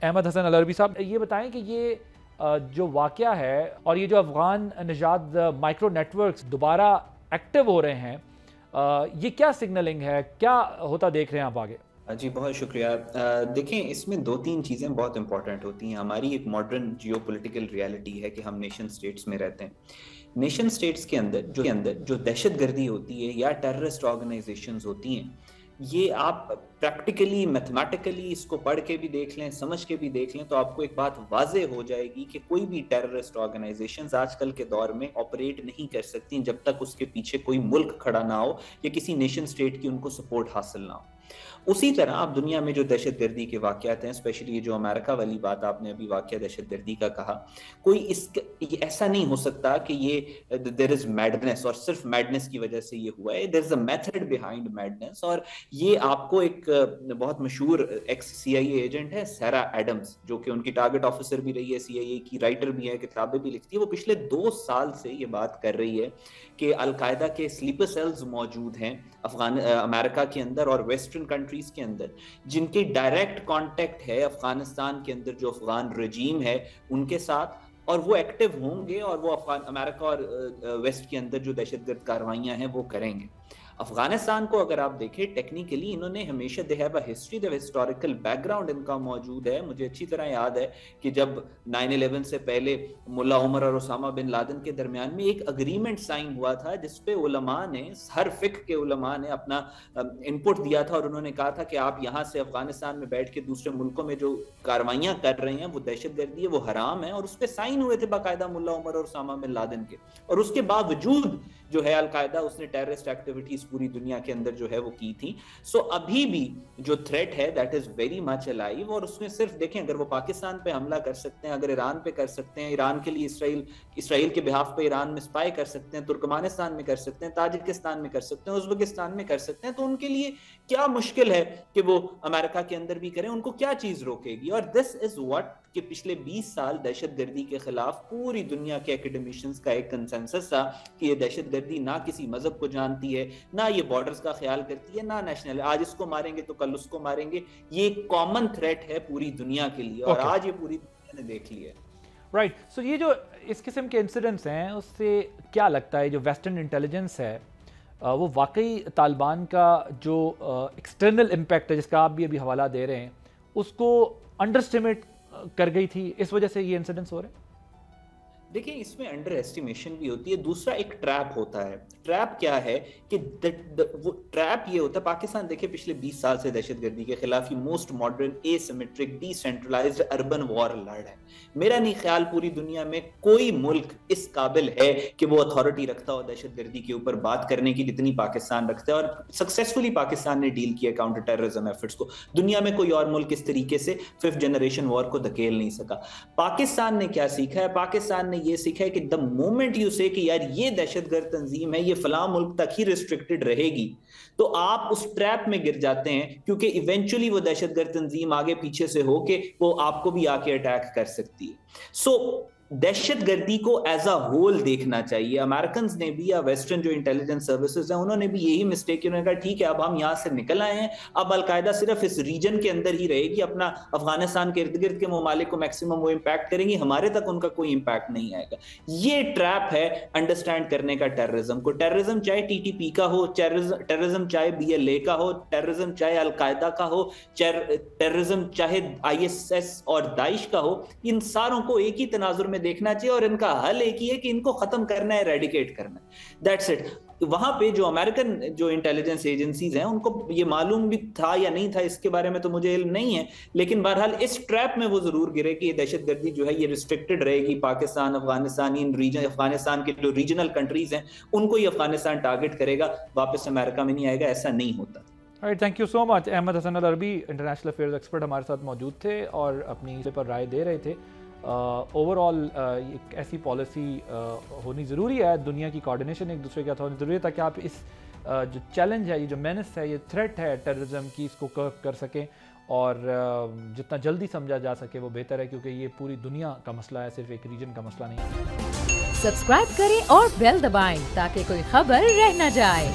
Ahmad Hassan العربی صاحب، یہ بتائیں کہ یہ جو واقعہ ہے اور یہ جو افغان نژاد مائکرو نیٹ ورکس دوبارہ ایکٹیو ہو رہے ہیں، یہ کیا سگنلنگ ہے، کیا ہوتا دیکھ رہے ہیں آپ آگے؟ جی بہت شکریہ۔ دیکھیں، اس میں دو تین چیزیں بہت امپورٹنٹ ہوتی ہیں۔ ہماری ایک ماڈرن جیو پولیٹیکل ریالٹی ہے کہ ہم نیشن سٹیٹس میں رہتے ہیں۔ نیشن سٹیٹس کے اندر جو دہشت گردی ہوتی ہے یا ٹیررسٹ آرگنائزیشنز ہوتی ہیں، یہ آپ پریکٹیکلی میتھمیٹیکلی اس کو پڑھ کے بھی دیکھ لیں، سمجھ کے بھی دیکھ لیں، تو آپ کو ایک بات واضح ہو جائے گی کہ کوئی بھی ٹیررسٹ آرگنائزیشنز آج کل کے دور میں آپریٹ نہیں کر سکتی جب تک اس کے پیچھے کوئی ملک کھڑا نہ ہو یا کسی نیشن سٹیٹ کی ان کو سپورٹ حاصل نہ ہو۔ اسی طرح آپ دنیا میں جو دہشت گردی کے واقعات ہیں، اسپیشلی یہ جو امریکہ والی بات آپ نے ابھی واقعہ دہشت گردی کا کہا، کوئی یہ ایسا نہیں ہو سکتا کہ یہ دیر از میڈنس اور صرف میڈنس کی وجہ سے یہ ہوا ہے۔ دیر از اے میتھڈ بیہائنڈ میڈنس، اور یہ آپ کو ایک بہت مشہور ایکس سی آئی اے ایجنٹ ہے سیرا ایڈمز، جو کہ ان کی ٹارگٹ آفیسر بھی رہی ہے، سی آئی اے کی رائٹر بھی ہے، کتابیں بھی لکھتی ہے۔ وہ پچھلے 2 سال سے یہ بات کر رہی ہے کہ القاعدہ کے سلیپر سیلز موجود ہیں امریکہ کے اندر اور ویسٹرن کنٹریز کے اندر، جن کی ڈائریکٹ کانٹیکٹ ہے افغانستان کے اندر جو افغان رجیم ہے ان کے ساتھ، اور وہ ایکٹیو ہوں گے اور وہ امریکہ اور ویسٹ کے اندر جو دہشت گرد کاروائیاں ہیں وہ کریں گے۔ افغانستان کو اگر آپ دیکھیں ٹیکنیکلی، انہوں نے ہمیشہ they have a history, the historical بیک گراؤنڈ ان کا موجود ہے۔ مجھے اچھی طرح یاد ہے کہ جب 9/11 سے پہلے ملا عمر اور اسامہ بن لادن کے درمیان میں ایک اگریمنٹ سائن ہوا تھا، جس پہ علماء نے، ہر فقہ کے علماء نے اپنا انپٹ دیا تھا، اور انہوں نے کہا تھا کہ آپ یہاں سے افغانستان میں بیٹھ کے دوسرے ملکوں میں جو کاروائیاں کر رہے ہیں وہ دہشت گردی ہے، وہ حرام ہے، اور اس پہ سائن ہوئے تھے باقاعدہ ملا عمر اور اسامہ بن لادن کے۔ اور اس کے باوجود جو ہے القاعدہ اس نے ٹیررسٹ ایکٹیویٹیز پوری دنیا کے اندر جو ہے وہ کی تھی۔ سو ابھی بھی جو تھریٹ ہے that is very much alive, اور اس میں صرف دیکھیں اگر وہ پاکستان پہ حملہ کر سکتے ہیں، اگر ایران پہ کر سکتے ہیں، ایران کے لیے اسرائیل کے بہاف پہ ایران میں اسپائی کر سکتے ہیں، ترکمانستان میں کر سکتے ہیں، تاجکستان میں کر سکتے ہیں، ازبکستان میں کر سکتے ہیں، تو ان کے لیے کیا مشکل ہے کہ وہ امریکہ کے اندر بھی کریں؟ ان کو کیا چیز روکے گی؟ اور دس از واٹ کہ پچھلے 20 سال دہشت گردی کے خلاف پوری دنیا کے اکیڈمیشنز کا ایک کنسنسس تھا کہ یہ دہشت گردی نہ کسی مذہب کو جانتی ہے، نہ یہ بارڈرز کا خیال کرتی ہے، نہ نیشنل، آج اس کو ماریں گے تو کل اس کو ماریں گے۔ یہ ایک کامن تھریٹ ہے پوری دنیا کے لیے، اور آج یہ پوری دنیا نے دیکھ لیا ہے۔ رائٹ، سو یہ جو اس قسم کے انسیڈنٹس ہیں، اس سے کیا لگتا ہے جو ویسٹرن انٹیلیجنس ہے وہ واقعی طالبان کا جو ایکسٹرنل امپیکٹ ہے، جس کا آپ بھی ابھی حوالہ دے رہے ہیں، اس کو انڈر اسٹیمیٹ کر گئی تھی، اس وجہ سے یہ انسیڈنٹس ہو رہے ہیں؟ دیکھیں، اس میں انڈر ایسٹیمیشن بھی ہوتی ہے، دوسرا ایک ٹریپ ہوتا ہے۔ ٹریپ کیا ہے کہ وہ ٹریپ یہ ہوتا ہے، پاکستان دیکھیں پچھلے 20 سال سے دہشت گردی کے خلاف یہ most modern asymmetric decentralized urban war لڑ ہے۔ میرا نہیں خیال پوری دنیا میں کوئی ملک اس قابل ہے کہ وہ اتھارٹی رکھتا ہو دہشت گردی کے اوپر بات کرنے کی جتنی پاکستان رکھتا ہے، اور سکسیسفلی پاکستان نے ڈیل کیا کاؤنٹر ٹیررزم ایفرٹس کو۔ دنیا میں کوئی اور ملک اس طریقے سے 5th جنریشن وار کو دھکیل نہیں سکا۔ پاکستان نے کیا سیکھا ہے؟ پاکستان نے یہ سیکھا ہے کہ the moment you say کہ یار یہ دہشت گرد تنظیم ہے، یہ فلاں ملک تک ہی ریسٹرکٹڈ رہے گی، تو آپ اس ٹریپ میں گر جاتے ہیں، کیونکہ ایونچولی وہ دہشت گرد تنظیم آگے پیچھے سے ہو کے وہ آپ کو بھی آ کے اٹیک کر سکتی ہے۔ سو دہشت گردی کو ایز اے ہول دیکھنا چاہیے۔ امریکنز نے بھی یا ویسٹرن جو انٹیلیجنس سروسز ہیں انہوں نے بھی یہی مسٹیک، انہوں نے کہا ٹھیک ہے اب ہم یہاں سے نکل آئے ہیں، اب القاعدہ صرف اس ریجن کے اندر ہی رہے گی، اپنا افغانستان کے ارد گرد کے ممالک کو میکسیمم وہ امپیکٹ کریں گی، ہمارے تک ان کا کوئی امپیکٹ نہیں آئے گا۔ یہ ٹریپ ہے انڈرسٹینڈ کرنے کا ٹیررزم کو۔ ٹیررزم چاہے ٹی ٹی پی کا ہو، ٹیررزم چاہے بی ایل اے کا ہو، ٹیررزم چاہے القاعدہ کا ہو، ٹیررزم چاہے آئی ایس ایس اور داعش کا ہو، ان ساروں کو ایک ہی تناظر میں دیکھنا چاہیے، اور ان کا حل ایک ہی ہے کہ ان کو ختم کرنا ہے، ایریڈیکیٹ کرنا ہے، دیٹس اٹ۔ وہاں پہ جو امریکن جو انٹیلیجنس ایجنسیز ہیں ان کو یہ معلوم بھی تھا یا نہیں تھا اس کے بارے میں تو مجھے علم نہیں ہے، لیکن بہرحال اس ٹریپ میں وہ ضرور گرے کہ یہ دہشت گردی جو ہے یہ ریسٹرکٹڈ رہے گی، پاکستان، افغانستان، ان ریجن، افغانستان کے جو ریجنل کنٹریز ہیں ان کو ہی افغانستان ٹارگٹ کرے گا، واپس امریکہ میں نہیں آئے گا، ایسا نہیں ہوتا۔ Thank you so much. Ahmed Hassan Al Arabi international affairs expert ہمارے ساتھ موجود تھے اور اپنی اس پر رائے دے رہے تھے۔ اوور آل ایک ایسی پالیسی ہونی ضروری ہے، دنیا کی کوارڈینیشن ایک دوسرے کے ساتھ ہونی ضروری ہے، تاکہ آپ اس جو چیلنج ہے، یہ جو مینس ہے، یہ تھریٹ ہے ٹیررزم کی، اس کو کرب کر سکیں، اور جتنا جلدی سمجھا جا سکے وہ بہتر ہے، کیونکہ یہ پوری دنیا کا مسئلہ ہے، صرف ایک ریجن کا مسئلہ نہیں ہے۔ سبسکرائب کریں اور بیل دبائیں تاکہ کوئی خبر رہ نہ جائے۔